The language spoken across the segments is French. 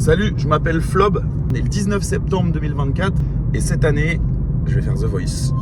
Salut, je m'appelle Flob, on est le 19 septembre 2024 et cette année, je vais faire The Voice.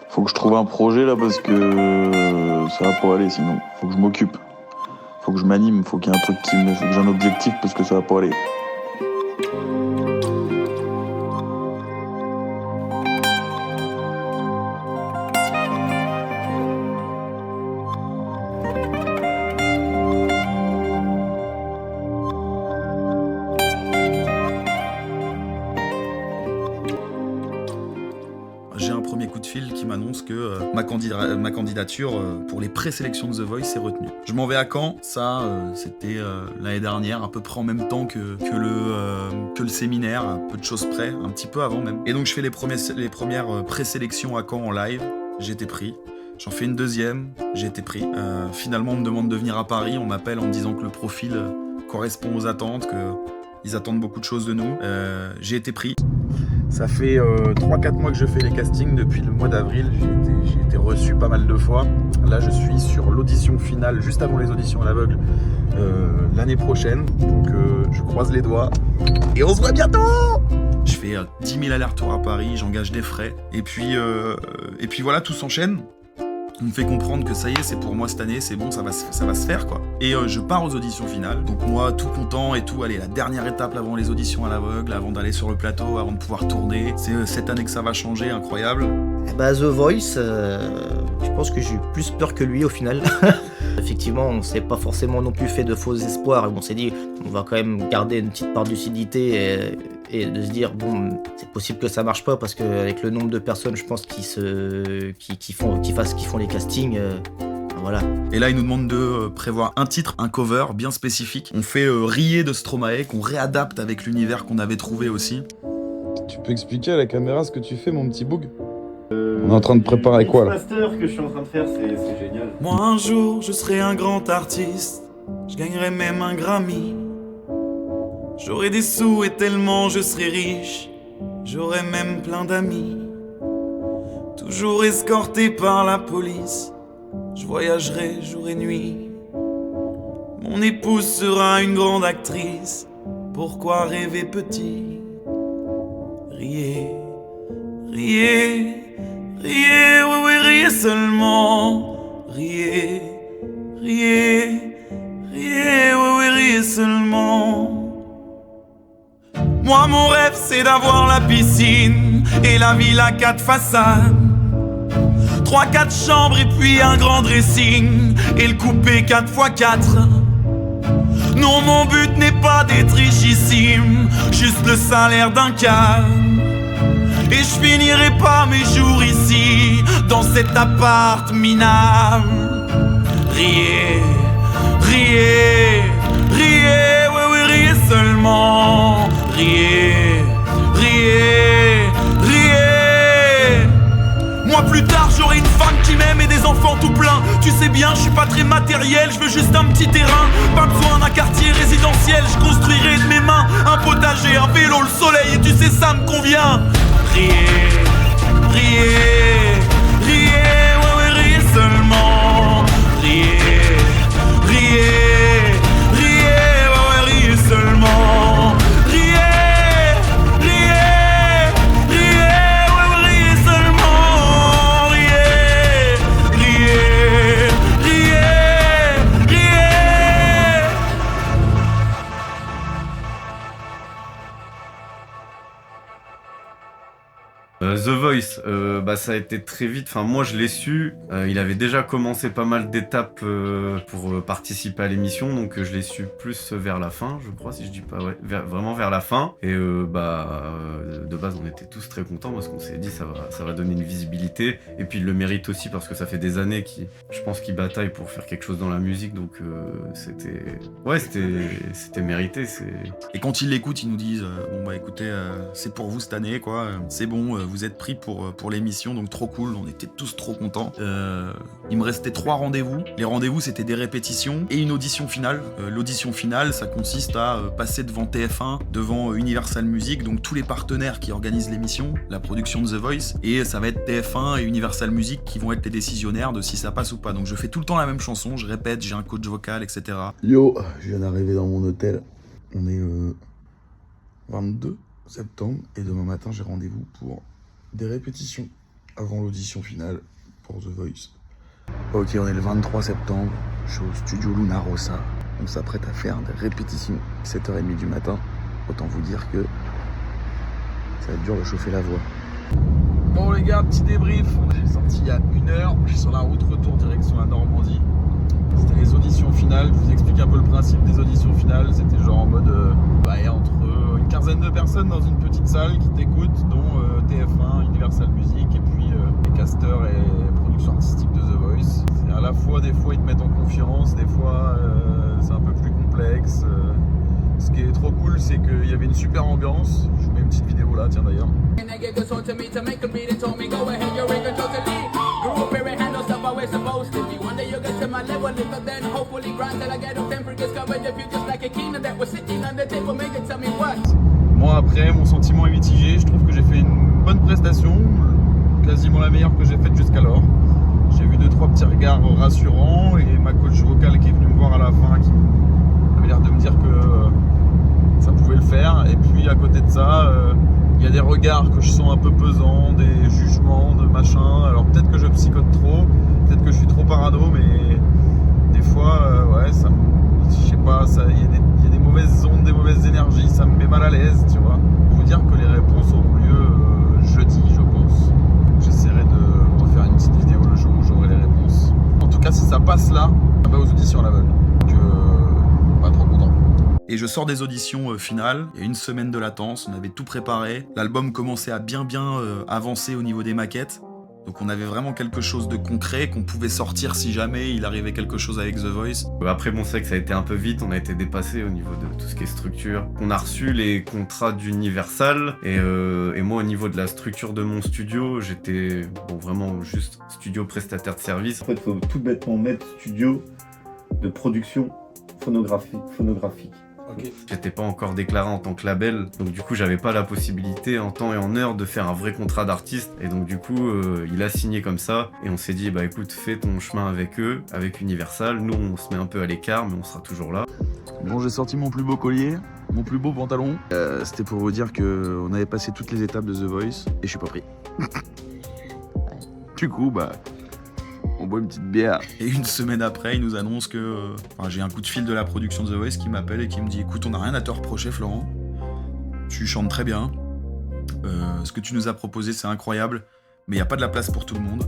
Faut que je trouve un projet là parce que ça va pas aller sinon. Faut que je m'occupe. Faut que je m'anime, faut qu'il y ait un truc faut que j'ai un objectif parce que ça va pas aller. J'ai un premier coup de fil qui m'annonce que ma candidature pour les présélections de The Voice est retenue. Je m'en vais à Caen, ça c'était l'année dernière, à peu près en même temps que le séminaire, à peu de choses près, un petit peu avant même. Et donc je fais les premières présélections à Caen en live, j'ai été pris. J'en fais une deuxième, j'ai été pris. Finalement on me demande de venir à Paris, on m'appelle en me disant que le profil correspond aux attentes, qu'ils attendent beaucoup de choses de nous. J'ai été pris. Ça fait 3-4 mois que je fais les castings. Depuis le mois d'avril, j'ai été reçu pas mal de fois. Là, je suis sur l'audition finale, juste avant les auditions à l'aveugle, l'année prochaine. Donc, je croise les doigts. Et on se voit bientôt! Je fais 10 000 allers-retours à Paris, j'engage des frais. Et puis voilà, tout s'enchaîne. On me fait comprendre que ça y est, c'est pour moi cette année, c'est bon, ça va se faire quoi. Et je pars aux auditions finales, donc moi tout content et tout, allez, la dernière étape avant les auditions à l'aveugle, avant d'aller sur le plateau, avant de pouvoir tourner. C'est cette année que ça va changer, incroyable. The Voice, je pense que j'ai eu plus peur que lui au final. Effectivement, on s'est pas forcément non plus fait de faux espoirs. On s'est dit, on va quand même garder une petite part de lucidité et de se dire, bon, c'est possible que ça marche pas parce qu'avec le nombre de personnes, je pense, qui font les castings, voilà. Et là, ils nous demandent de prévoir un titre, un cover bien spécifique. On fait Rier de Stromae, qu'on réadapte avec l'univers qu'on avait trouvé aussi. Tu peux expliquer à la caméra ce que tu fais, mon petit boug? On est en train de préparer quoi là? Master que je suis en train de faire, c'est génial. Moi un jour je serai un grand artiste, je gagnerai même un Grammy. J'aurai des sous et tellement je serai riche, j'aurai même plein d'amis. Toujours escorté par la police, je voyagerai jour et nuit. Mon épouse sera une grande actrice, pourquoi rêver petit? Riez, riez, riez, oui, oui, riez seulement. Riez, riez, riez, oui, oui, riez seulement. Moi, mon rêve, c'est d'avoir la piscine et la villa 4 façades. 3-4 chambres et puis un grand dressing et le coupé 4x4. Non, mon but n'est pas d'être richissime, juste le salaire d'un cadre. Et je finirai pas mes jours ici, dans cet appart minable. Riez, riez, riez, oui, oui, riez seulement. Riez, riez, riez. Moi plus tard j'aurai une femme qui m'aime et des enfants tout plein. Tu sais bien, je suis pas très matériel, je veux juste un petit terrain. Pas besoin d'un quartier résidentiel, je construirai de mes mains un potager, un vélo, le soleil, et tu sais ça me convient. Riez, riez, riez, ouais, ouais, riez seulement. Riez, riez, riez, ouais, ouais, riez seulement. Riez, riez, riez, ouais, ouais, riez seulement. Riez, riez, riez, riez. The Voice, ça a été très vite. Enfin, moi, je l'ai su. Il avait déjà commencé pas mal d'étapes pour participer à l'émission, donc je l'ai su plus vers la fin, je crois, si je dis pas, ouais, vraiment vers la fin. Et de base, on était tous très contents parce qu'on s'est dit ça va donner une visibilité. Et puis il le mérite aussi parce que ça fait des années je pense qu'il bataille pour faire quelque chose dans la musique, donc c'était mérité. Et quand ils l'écoutent, ils nous disent bon bah écoutez, c'est pour vous cette année quoi, c'est bon, vous êtes pris pour l'émission, donc trop cool, on était tous trop contents. Il me restait 3 rendez-vous. Les rendez-vous, c'était des répétitions et une audition finale. L'audition finale, ça consiste à passer devant TF1, devant Universal Music, donc tous les partenaires qui organisent l'émission, la production de The Voice, et ça va être TF1 et Universal Music qui vont être les décisionnaires de si ça passe ou pas. Donc je fais tout le temps la même chanson, je répète, j'ai un coach vocal, etc. Yo, je viens d'arriver dans mon hôtel. On est le 22 septembre et demain matin j'ai rendez-vous pour des répétitions avant l'audition finale pour The Voice. Ok, on est le 23 septembre, je suis au studio Luna Rossa. On s'apprête à faire des répétitions. 7h30 du matin. Autant vous dire que ça va être dur de chauffer la voix. Bon les gars, petit débrief. On est sorti il y a 1 heure. Je suis sur la route retour direction la Normandie. C'était les auditions finales. Je vous explique un peu le principe des auditions finales. C'était genre en mode il y a entre une quinzaine de personnes dans une petite salle qui t'écoutent, dont TF1, Universal Music et puis les casteurs et productions artistiques de The Voice. C'est à la fois, des fois ils te mettent en confiance, des fois c'est un peu plus complexe. Ce qui est trop cool, c'est qu'il y avait une super ambiance. Je vous mets une petite vidéo là, tiens d'ailleurs. Moi après, mon sentiment est mitigé. Je trouve que j'ai fait une bonne prestation, quasiment la meilleure que j'ai faite jusqu'alors. J'ai vu 2-3 petits regards rassurants et ma coach vocale qui est venue me voir à la fin, qui avait l'air de me dire que ça pouvait le faire. Et puis à côté de ça, il y a des regards que je sens un peu pesants, des jugements, de machin. Alors peut-être que je psychote trop, peut-être que je suis trop parano, mais des fois, je sais pas, il y a des mauvaises ondes, des mauvaises énergies, ça me met mal à l'aise, tu vois. Il faut dire que les réponses auront lieu jeudi, je pense. J'essaierai de refaire une petite vidéo le jour où j'aurai les réponses. En tout cas, si ça passe là, ça va aux auditions à l'aveugle. Donc, pas trop content. Et je sors des auditions finales, il y a 1 semaine de latence, on avait tout préparé. L'album commençait à bien avancer au niveau des maquettes. Donc on avait vraiment quelque chose de concret qu'on pouvait sortir si jamais il arrivait quelque chose avec The Voice. Après bon, c'est vrai que ça a été un peu vite, on a été dépassé au niveau de tout ce qui est structure. On a reçu les contrats d'Universal et moi au niveau de la structure de mon studio, j'étais vraiment juste studio prestataire de service. En fait, il faut tout bêtement mettre studio de production phonographique. Okay. J'étais pas encore déclaré en tant que label, donc du coup j'avais pas la possibilité en temps et en heure de faire un vrai contrat d'artiste, et donc du coup il a signé comme ça, et on s'est dit bah écoute, fais ton chemin avec eux, avec Universal, nous on se met un peu à l'écart, mais on sera toujours là. Bon, j'ai sorti mon plus beau collier, mon plus beau pantalon. C'était pour vous dire qu'on avait passé toutes les étapes de The Voice, et je suis pas pris. Du coup, on boit une petite bière. Et 1 semaine après, il nous annonce que... j'ai un coup de fil de la production de The Voice qui m'appelle et qui me dit « Écoute, on n'a rien à te reprocher, Florent. Tu chantes très bien. Ce que tu nous as proposé, c'est incroyable. Mais il n'y a pas de la place pour tout le monde.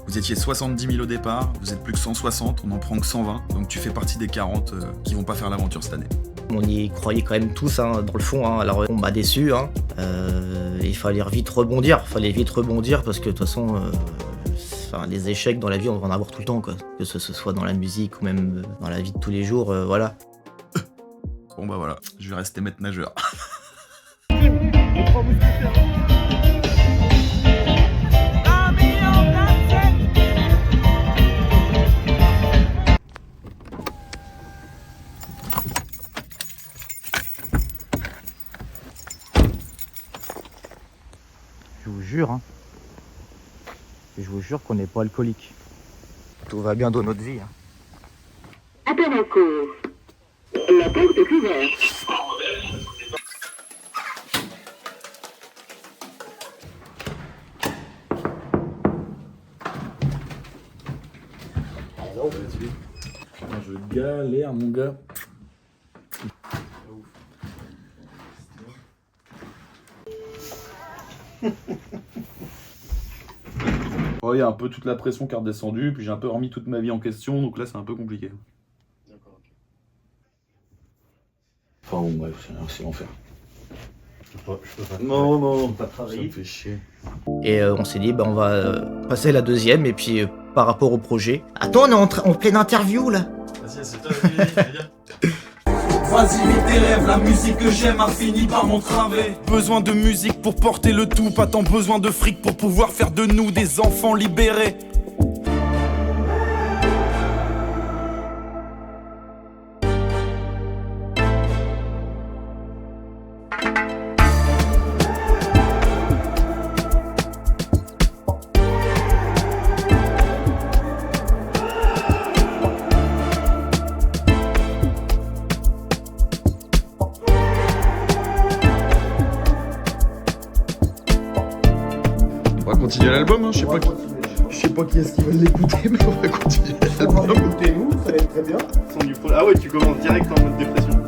Vous étiez 70 000 au départ, vous êtes plus que 160, on n'en prend que 120. Donc tu fais partie des 40 qui vont pas faire l'aventure cette année. » On y croyait quand même tous, dans le fond. Alors on m'a déçu. Il fallait vite rebondir. Parce que de toute façon... les échecs dans la vie, on va en avoir tout le temps, quoi. Que ce soit dans la musique ou même dans la vie de tous les jours, voilà. Bon voilà, je vais rester maître nageur. Je vous jure qu'on n'est pas alcoolique. Tout va bien dans notre vie. Appel en cours. La porte est ouverte. Je galère, mon gars. Il y a un peu toute la pression qui est redescendue, puis j'ai un peu remis toute ma vie en question, donc là c'est un peu compliqué. D'accord, ok. Enfin bon, bref, c'est l'enfer. Je peux pas. Non, pas travailler. Ça me fait chier. Et on s'est dit, on va passer à la deuxième, et puis par rapport au projet... Attends, on est en pleine interview, là. Vas-y, c'est toi, Vas-y vite tes rêves, la musique que j'aime a fini par m'entraver. Besoin de musique pour porter le tout, pas tant besoin de fric pour pouvoir faire de nous des enfants libérés. On va continuer l'album, hein. Je sais pas qui est-ce qui va l'écouter, mais on va continuer l'album. Écoutez-nous, ça va être très bien. Ah ouais, tu commences direct en mode dépression.